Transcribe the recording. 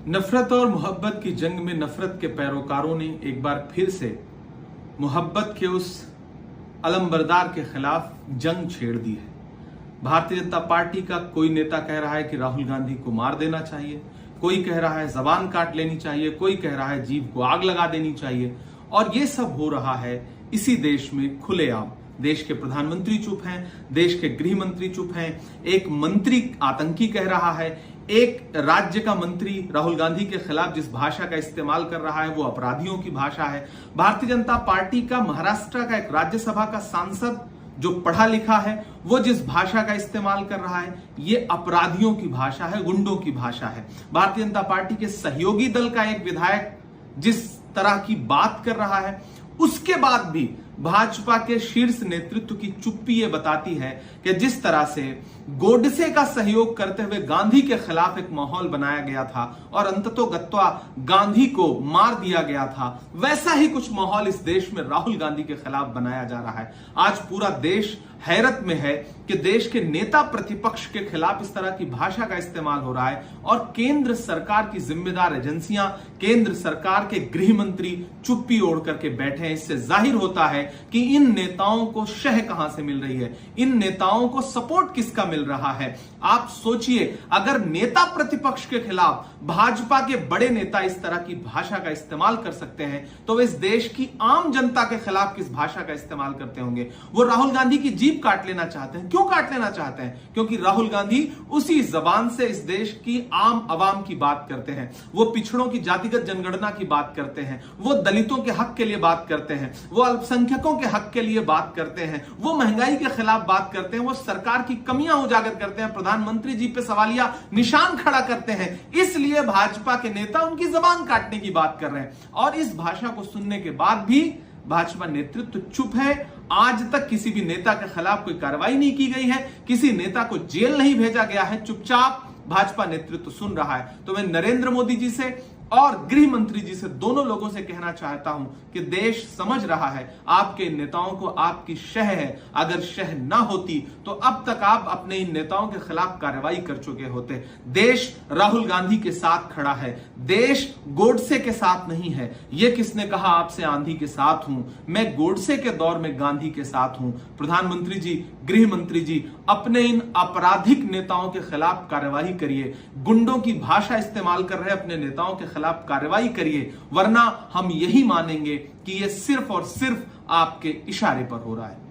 नफरत और मोहब्बत की जंग में नफरत के पैरोकारों ने एक बार फिर से मोहब्बत के उस अलमबरदार के खिलाफ जंग छेड़ दी है। भारतीय जनता पार्टी का कोई नेता कह रहा है कि राहुल गांधी को मार देना चाहिए, कोई कह रहा है जबान काट लेनी चाहिए, कोई कह रहा है जीभ को आग लगा देनी चाहिए। और ये सब हो रहा है इसी देश में खुलेआम। देश के प्रधानमंत्री चुप हैं, देश के गृह मंत्री चुप हैं, एक मंत्री आतंकी कह रहा है, एक राज्य का मंत्री राहुल गांधी के खिलाफ जिस भाषा का इस्तेमाल कर रहा है वो अपराधियों की भाषा है। भारतीय जनता पार्टी का महाराष्ट्र का एक राज्यसभा का सांसद जो पढ़ा लिखा है वो जिस भाषा का इस्तेमाल कर रहा है ये अपराधियों की भाषा है, गुंडों की भाषा है। भारतीय जनता पार्टी के सहयोगी दल का एक विधायक जिस तरह की बात कर रहा है, उसके बाद भी भाजपा के शीर्ष नेतृत्व की चुप्पी ये बताती है कि जिस तरह से गोडसे का सहयोग करते हुए गांधी के खिलाफ एक माहौल बनाया गया था और अंततोगत्वा गांधी को मार दिया गया था, वैसा ही कुछ माहौल इस देश में राहुल गांधी के खिलाफ बनाया जा रहा है। आज पूरा देश हैरत में है कि देश के नेता प्रतिपक्ष के खिलाफ इस तरह की भाषा का इस्तेमाल हो रहा है और केंद्र सरकार की जिम्मेदार एजेंसियां, केंद्र सरकार के गृह मंत्री चुप्पी ओढ़ करके बैठे हैं। इससे जाहिर होता है कि इन नेताओं को शह कहां से मिल रही है, इन नेताओं को सपोर्ट किसका मिल रहा है। आप सोचिए, अगर नेता प्रतिपक्ष के खिलाफ भाजपा के बड़े नेता इस तरह की भाषा का इस्तेमाल कर सकते हैं तो इस देश की आम जनता के खिलाफ किस भाषा का इस्तेमाल करते होंगे। वो राहुल गांधी की जीभ काट लेना चाहते हैं। क्यों काट लेना चाहते हैं? क्योंकि राहुल गांधी उसी जबान से इस देश की आम आवाम की बात करते हैं, वो पिछड़ों की जातिगत जनगणना की बात करते हैं, वो दलितों के हक के लिए बात करते हैं, वो अल्पसंख्यकों के हक के लिए बात करते हैं, वो महंगाई के खिलाफ बात करते हैं, वो सरकार की कमियां उजागर करते हैं, प्रधानमंत्री जी पे सवालिया निशान खड़ा करते हैं। इसलिए भाजपा के नेता उनकी जबान काटने की बात कर रहे हैं और इस भाषा को सुनने के बाद भी भाजपा नेतृत्व चुप है। आज तक किसी भी नेता के खिलाफ कोई कार्रवाई नहीं की गई है, किसी नेता को जेल नहीं भेजा गया है, चुपचाप भाजपा नेतृत्व सुन रहा है। तो मैं नरेंद्र मोदी जी से और गृह मंत्री जी से, दोनों लोगों से कहना चाहता हूं कि देश समझ रहा है आपके नेताओं को आपकी शह है। अगर शह ना होती तो अब तक आप अपने इन नेताओं के खिलाफ कार्रवाई कर चुके होते। देश राहुल गांधी के साथ खड़ा है, देश गोडसे के साथ नहीं है। यह किसने कहा आपसे आंधी के साथ हूं? मैं गोडसे के दौर में गांधी के साथ हूं। प्रधानमंत्री जी, गृह मंत्री जी, अपने इन आपराधिक नेताओं के खिलाफ कार्रवाई करिए। गुंडों की भाषा इस्तेमाल कर रहे अपने नेताओं के खिलाफ कार्रवाई करिए, वरना हम यही मानेंगे कि यह सिर्फ और सिर्फ आपके इशारे पर हो रहा है।